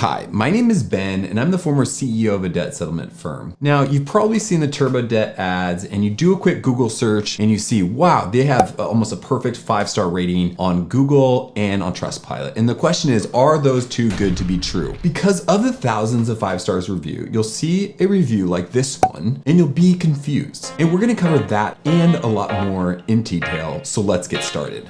Hi, my name is Ben, and I'm the former CEO of a debt settlement firm. Now, you've probably seen the TurboDebt ads, and you do a quick Google search, and you see, wow, they have almost a perfect 5-star rating on Google and on Trustpilot. And the question is, are those too good to be true? Because of the thousands of 5 stars review, you'll see a review like this one, and you'll be confused. And we're gonna cover that and a lot more in detail, so let's get started.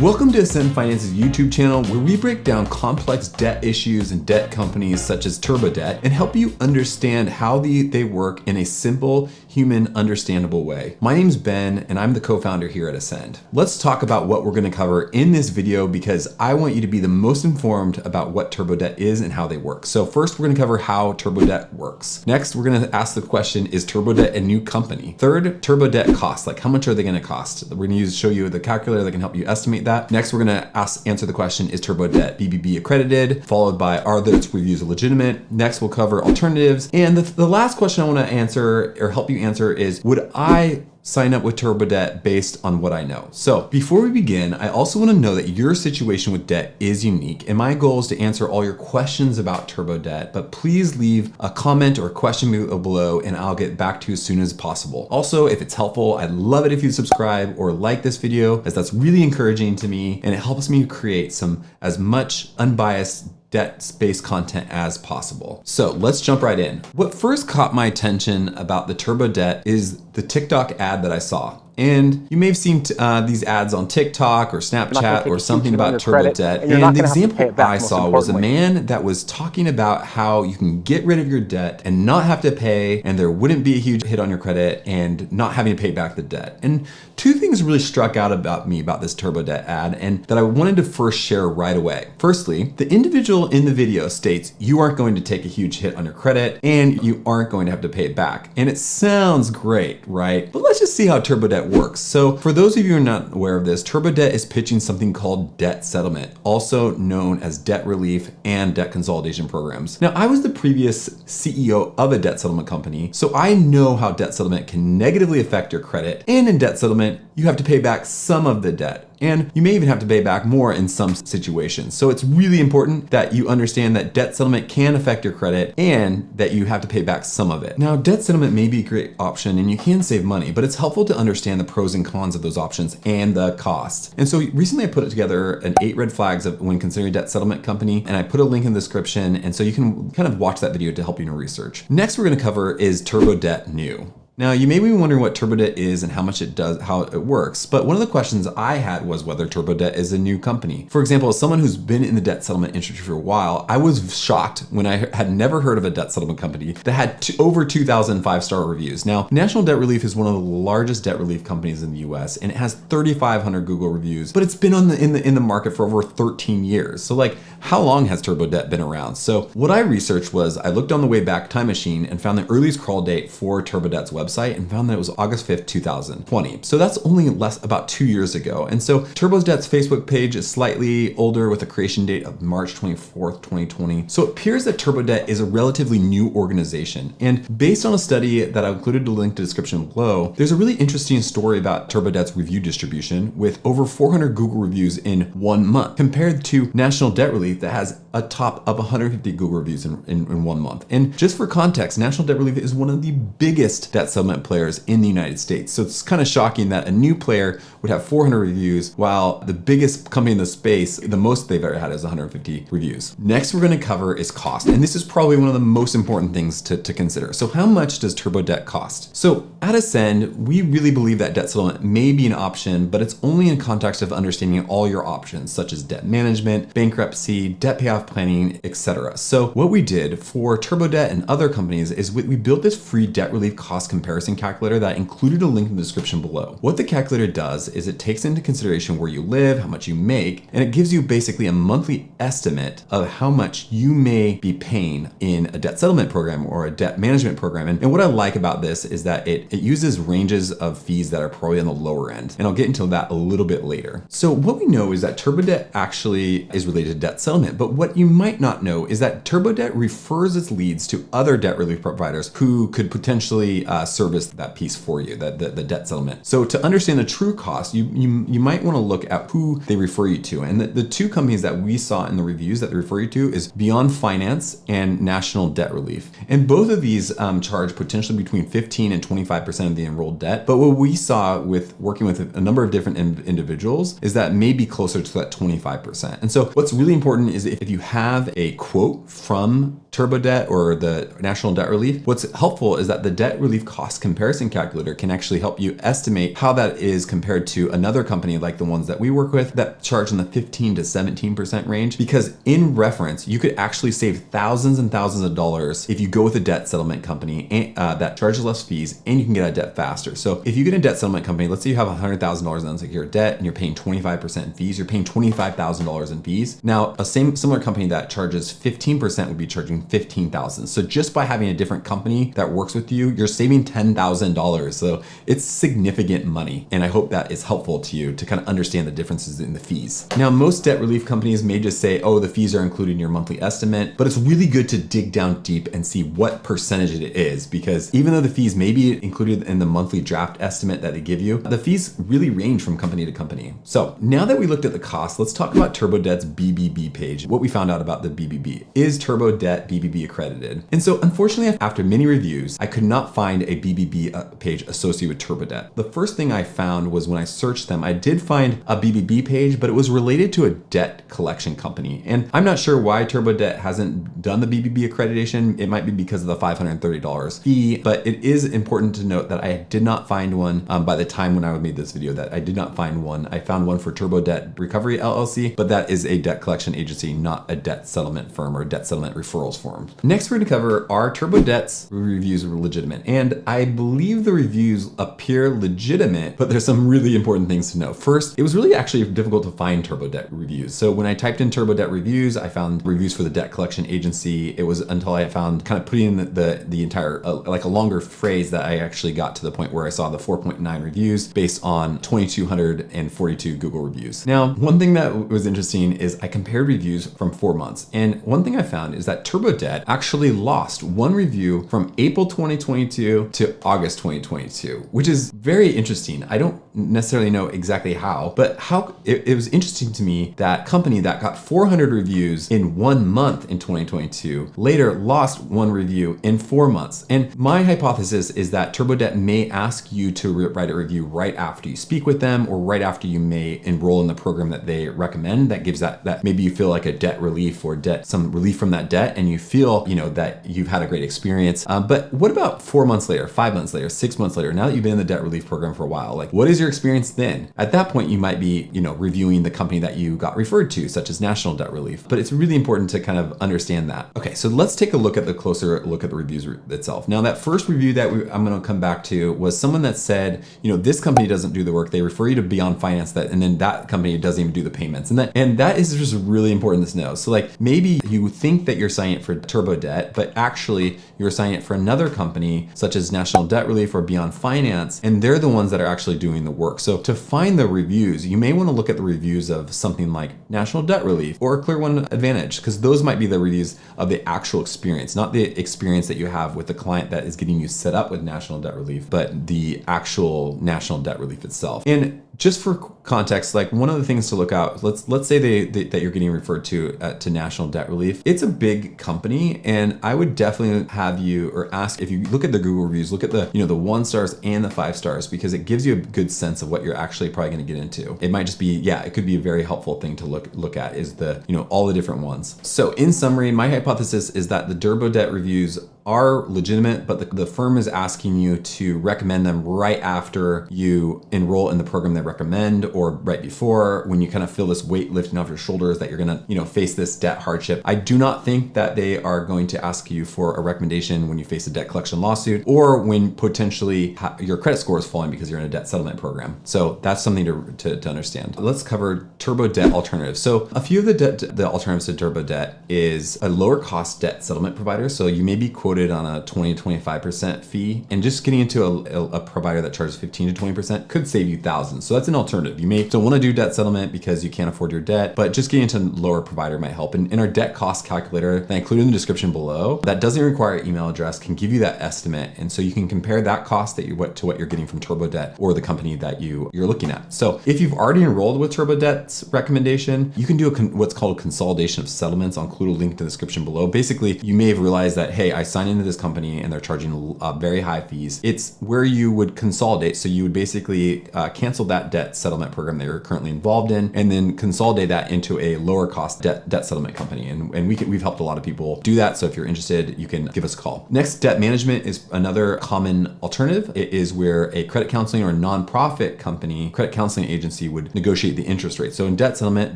Welcome to Ascend Finance's YouTube channel, where we break down complex debt issues and debt companies such as TurboDebt and help you understand how they work in a simple, human, understandable way. My name's Ben, and I'm the co-founder here at Ascend. Let's talk about what we're gonna cover in this video because I want you to be the most informed about what TurboDebt is and how they work. So first, we're gonna cover how TurboDebt works. Next, we're gonna ask the question, is TurboDebt a new company? Third, TurboDebt costs, like how much are they gonna cost? We're gonna show you the calculator that can help you estimate that. Next, we're gonna answer the question, is TurboDebt BBB accredited? Followed by, are those reviews legitimate? Next, we'll cover alternatives. And the last question I wanna answer or help you answer is, would I sign up with TurboDebt based on what I know? So before we begin, I also want to know that your situation with debt is unique, and my goal is to answer all your questions about TurboDebt, but please leave a comment or a question below and I'll get back to you as soon as possible. Also, if it's helpful, I'd love it if you subscribe or like this video, as that's really encouraging to me and it helps me create as much unbiased debt-based content as possible. So let's jump right in. What first caught my attention about the TurboDebt is the TikTok ad that I saw. And you may have seen these ads on TikTok or Snapchat or something about TurboDebt. And the example I saw was a man that was talking about how you can get rid of your debt and not have to pay, and there wouldn't be a huge hit on your credit and not having to pay back the debt. And two things really struck out about me about this TurboDebt ad and that I wanted to first share right away. Firstly, the individual in the video states you aren't going to take a huge hit on your credit and you aren't going to have to pay it back. And it sounds great, right? But let's just see how TurboDebt works. So for those of you who are not aware of this, TurboDebt is pitching something called debt settlement, also known as debt relief and debt consolidation programs. Now, I was the previous CEO of a debt settlement company, so I know how debt settlement can negatively affect your credit. And in debt settlement, you have to pay back some of the debt. And you may even have to pay back more in some situations. So it's really important that you understand that debt settlement can affect your credit and that you have to pay back some of it. Now, debt settlement may be a great option and you can save money, but it's helpful to understand the pros and cons of those options and the costs. And so recently I put together an 8 red flags of when considering a debt settlement company, and I put a link in the description. And so you can kind of watch that video to help you in your research. Next, we're gonna cover is TurboDebt new? Now, you may be wondering what TurboDebt is and how much it does, how it works, but one of the questions I had was whether TurboDebt is a new company. For example, as someone who's been in the debt settlement industry for a while, I was shocked when I had never heard of a debt settlement company that had over 2,000 5-star reviews. Now, National Debt Relief is one of the largest debt relief companies in the US, and it has 3,500 Google reviews, but it's been in the market for over 13 years. So like, how long has TurboDebt been around? So what I researched was I looked on the Wayback Time Machine and found the earliest crawl date for TurboDebt's website and found that it was August 5th, 2020. So that's only about 2 years ago. And so TurboDebt's Facebook page is slightly older with a creation date of March 24th, 2020. So it appears that TurboDebt is a relatively new organization. And based on a study that I included the link to the description below, there's a really interesting story about TurboDebt's review distribution with over 400 Google reviews in 1 month compared to National Debt Relief that has a top of 150 Google reviews in 1 month. And just for context, National Debt Relief is one of the biggest debt settlement players in the United States. So it's kind of shocking that a new player would have 400 reviews while the biggest company in the space, the most they've ever had is 150 reviews. Next, we're going to cover is cost. And this is probably one of the most important things to consider. So how much does TurboDebt cost? So at Ascend, we really believe that debt settlement may be an option, but it's only in context of understanding all your options, such as debt management, bankruptcy, debt payoff planning, etc. So what we did for TurboDebt and other companies is we built this free debt relief cost comparison calculator that included a link in the description below. What the calculator does is it takes into consideration where you live, how much you make, and it gives you basically a monthly estimate of how much you may be paying in a debt settlement program or a debt management program. And what I like about this is that it uses ranges of fees that are probably on the lower end. And I'll get into that a little bit later. So what we know is that TurboDebt actually is related to debt settlement, but what you might not know is that TurboDebt refers its leads to other debt relief providers who could potentially service that piece for you, the debt settlement. So to understand the true cost, you might want to look at who they refer you to. And the two companies that we saw in the reviews that they refer you to is Beyond Finance and National Debt Relief. And both of these charge potentially between 15 and 25% of the enrolled debt. But what we saw with working with a number of different individuals is that maybe closer to that 25%. And so what's really important is if you have a quote from TurboDebt or the National Debt Relief, what's helpful is that the debt relief cost comparison calculator can actually help you estimate how that is compared to another company like the ones that we work with that charge in the 15 to 17% range, because in reference, you could actually save thousands and thousands of dollars if you go with a debt settlement company that charges less fees and you can get out of debt faster. So if you get a debt settlement company, let's say you have $100,000 in unsecured debt and you're paying 25% in fees, you're paying $25,000 in fees. Now, a similar company that charges 15% would be charging $15,000. So just by having a different company that works with you, you're saving $10,000. So it's significant money. And I hope that is helpful to you to kind of understand the differences in the fees. Now, most debt relief companies may just say, oh, the fees are included in your monthly estimate, but it's really good to dig down deep and see what percentage it is, because even though the fees may be included in the monthly draft estimate that they give you, the fees really range from company to company. So now that we looked at the cost, let's talk about TurboDebt's BBB page. What we found out about the BBB is TurboDebt BBB accredited. And so unfortunately, after many reviews, I could not find a BBB page associated with TurboDebt. The first thing I found was when I searched them, I did find a BBB page, but it was related to a debt collection company. And I'm not sure why TurboDebt hasn't done the BBB accreditation. It might be because of the $530 fee, but it is important to note that I did not find one by the time when I made this video, that I did not find one. I found one for TurboDebt Recovery LLC, but that is a debt collection agency, not a debt settlement firm or debt settlement referrals firm. Next, we're going to cover are TurboDebt's reviews legitimate? And I believe the reviews appear legitimate, but there's some really important things to know. First, it was really actually difficult to find TurboDebt reviews. So when I typed in TurboDebt reviews, I found reviews for the debt collection agency. It was until I found kind of putting in the entire, like a longer phrase, that I actually got to the point where I saw the 4.9 reviews based on 2,242 Google reviews. Now, one thing that was interesting is I compared reviews from 4 months. And one thing I found is that TurboDebt actually lost one review from April 2022 to August 2022, which is very interesting. I don't necessarily know exactly how, but it was interesting to me that company that got 400 reviews in 1 month in 2022 later lost one review in 4 months. And my hypothesis is that TurboDebt may ask you to write a review right after you speak with them, or right after you may enroll in the program that they recommend. That gives that maybe you feel like a debt relief or some relief from that debt, and you feel, that you've had a great experience. But what about 4 months later, 5 months later, 6 months later, now that you've been in the debt relief program for a while? Like, what is your experience then? At that point, you might be, reviewing the company that you got referred to, such as National Debt Relief. But it's really important to kind of understand that. Okay, so let's take a closer look at the reviews itself. Now, that first review that I'm going to come back to was someone that said, this company doesn't do the work. They refer you to Beyond Finance, and then that company doesn't even do the payments. And that is just really important to know. So like, maybe you think that you're signing it for TurboDebt, but actually you're signing it for another company such as National Debt Relief or Beyond Finance, and they're the ones that are actually doing the work. So to find the reviews, you may want to look at the reviews of something like National Debt Relief or Clear One Advantage, because those might be the reviews of the actual experience, not the experience that you have with the client that is getting you set up with National Debt Relief, but the actual National Debt Relief itself. And just for context, like one of the things to look out, let's say that you're getting referred to National Debt Relief. It's a big company, and I would definitely have you or ask, if you look at the Google reviews, look at the 1 stars and the 5 stars, because it gives you a good sense of what you're actually probably going to get into. It might just be, it could be a very helpful thing to look at, is the all the different ones. So in summary, my hypothesis is that the TurboDebt reviews are legitimate, but the firm is asking you to recommend them right after you enroll in the program they recommend, or right before, when you kind of feel this weight lifting off your shoulders that you're gonna face this debt hardship. I do not think that they are going to ask you for a recommendation when you face a debt collection lawsuit, or when potentially your credit score is falling because you're in a debt settlement program. So that's something to understand. Let's cover TurboDebt alternatives. So a few of the alternatives to TurboDebt is a lower cost debt settlement provider. So you may be quoted quoted on a 20 to 25% fee, and just getting into a provider that charges 15 to 20% could save you thousands. So that's an alternative. You may still want to do debt settlement because you can't afford your debt, but just getting into a lower provider might help. And in our debt cost calculator that I include in the description below, that doesn't require an email address, can give you that estimate. And so you can compare that cost to what you're getting from TurboDebt or the company that you're looking at. So if you've already enrolled with TurboDebt's recommendation, you can do what's called a consolidation of settlements. I'll include a link to the description below. Basically, you may have realized that, hey, I signed into this company and they're charging very high fees. It's where you would consolidate. So you would basically cancel that debt settlement program that you're currently involved in, and then consolidate that into a lower cost debt settlement company. And we've helped a lot of people do that. So if you're interested, you can give us a call. Next, debt management is another common alternative. It is where a credit counseling or nonprofit company, credit counseling agency would negotiate the interest rate. So in debt settlement,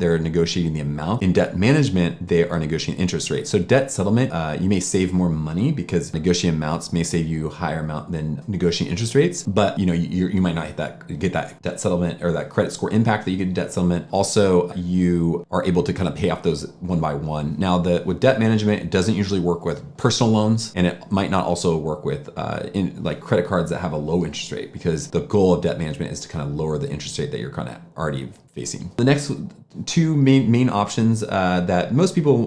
they're negotiating the amount. In debt management, they are negotiating interest rate. So debt settlement, you may save more money because negotiating amounts may save you a higher amount than negotiating interest rates, but you might not get that debt settlement or that credit score impact that you get in debt settlement. Also, you are able to kind of pay off those one by one. Now, with debt management, it doesn't usually work with personal loans, and it might not also work with like credit cards that have a low interest rate, because the goal of debt management is to kind of lower the interest rate that you're kind of already facing. The next two main options that most people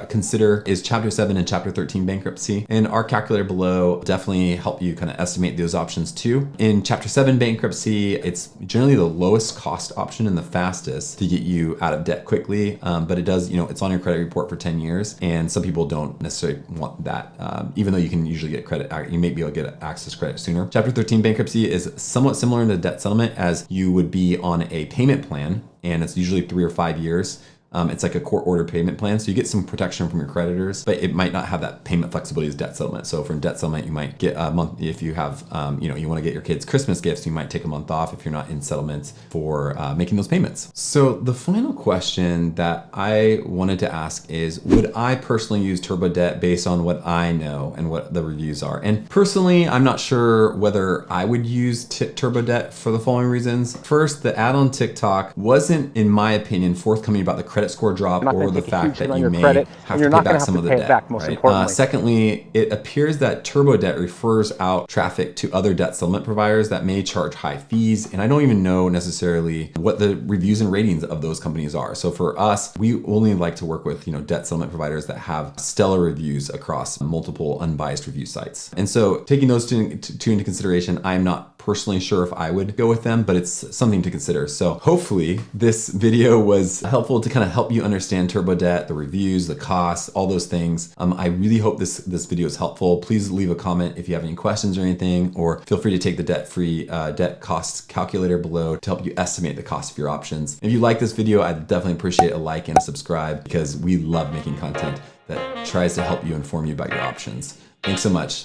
consider is Chapter 7 and Chapter 13 bankruptcy. And our calculator below definitely help you kind of estimate those options too. In Chapter 7 bankruptcy, it's generally the lowest cost option and the fastest to get you out of debt quickly. But it does, it's on your credit report for 10 years. And some people don't necessarily want that, even though you can usually get credit, you may be able to get access to credit sooner. Chapter 13 bankruptcy is somewhat similar to debt settlement, as you would be on a payment plan, and it's usually 3 or 5 years. It's like a court order payment plan. So you get some protection from your creditors, but it might not have that payment flexibility as debt settlement. So from debt settlement, you might get a month if you have, you want to get your kids Christmas gifts, you might take a month off if you're not in settlements for making those payments. So the final question that I wanted to ask is, would I personally use TurboDebt based on what I know and what the reviews are? And personally, I'm not sure whether I would use TurboDebt for the following reasons. First, the ad on TikTok wasn't, in my opinion, forthcoming about the credit score drop or the fact that you may have to pay back some of the debt. Right? Secondly, it appears that TurboDebt refers out traffic to other debt settlement providers that may charge high fees, and I don't even know necessarily what the reviews and ratings of those companies are. So for us, we only like to work with debt settlement providers that have stellar reviews across multiple unbiased review sites. And so taking those two into consideration, I'm not personally sure if I would go with them, but it's something to consider. So hopefully this video was helpful to kind of help you understand TurboDebt, the reviews, the costs, all those things. I really hope this video is helpful. Please leave a comment if you have any questions or anything, or feel free to take the debt-free debt cost calculator below to help you estimate the cost of your options. If you like this video, I'd definitely appreciate a like and a subscribe, because we love making content that tries to help you, inform you about your options. Thanks so much.